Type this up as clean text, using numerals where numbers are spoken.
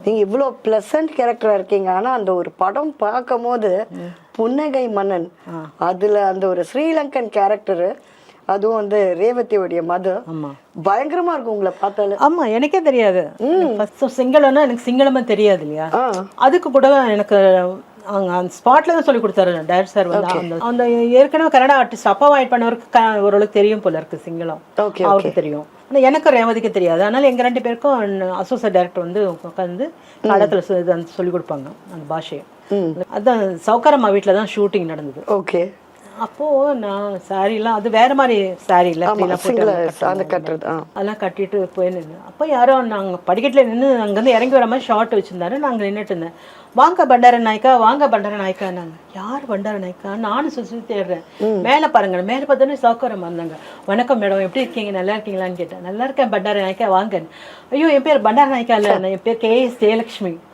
நீங்க இவ்வளோ பிளசன்ட் கேரக்டரா இருக்கீங்க. ஆனா அந்த ஒரு படம் பார்க்கும்போது புன்னகை மன்னன் அதுல அந்த ஒரு ஸ்ரீலங்கன் கேரக்டர், அதுவும் வந்து ரேவதியோடைய மது பயங்கரமா இருக்கும் உங்களை பார்த்தாலே. ஆமா, எனக்கே தெரியாது. ஃபர்ஸ்ட் சிங்களம்னா எனக்கு சிங்களமா தெரியாது இல்லையா. அதுக்கு கூட எனக்கு அவங்க அந்த ஸ்பாட்ல தான் சொல்லி கொடுத்தாரு டைரக்டர் சார். வந்து அந்த ஏற்கனவே கன்னடா ஆர்டிஸ்ட் அப்பா வாய்ட் பண்ணவருக்கு ஓரளவுக்கு தெரியும் போல இருக்கு சிங்களம், அவருக்கு தெரியும். ஆனால் எனக்கு ரேவதிக்கு தெரியாது. அதனால எங்க 2 பேருக்கும் அசோசியேட் டைரக்டர் வந்து உட்காந்து கன்னடத்தில் சொல்லி கொடுப்பாங்க அந்த பாஷையை. அதுதான் சவுக்காரம்மா வீட்டில் தான் ஷூட்டிங் நடந்தது. ஓகே. அப்போ நான் சாரீலாம் அது வேற மாதிரி சாரீ இல்லை, அதெல்லாம் கட்டிட்டு போய் நின்று. அப்போ யாரோ நாங்கள் படிக்கட்டில் நின்று அங்கேருந்து இறங்கி வர மாதிரி ஷார்ட் வச்சுருந்தாரு. நாங்கள் நின்றுட்டு இருந்தேன். வாங்க பண்டார நாயக்கா, வாங்க பண்டார நாயக்கா. நாங்கள் யார் பண்டார நாயக்கா? நானும் சுற்றி தேடுறேன். மேலே பாருங்க, மேலே பார்த்தோன்னே சவுக்காரம்மா இருந்தாங்க. வணக்கம் மேடம், எப்படி இருக்கீங்க, நல்லா இருக்கீங்களான்னு கேட்டேன். நல்லா இருக்கேன் பண்டார நாயக்கா, வாங்க. ஐயோ, என் பேர் பண்டார நாயக்கா இல்லை, என் பேர் KS ஜெயலட்சுமி.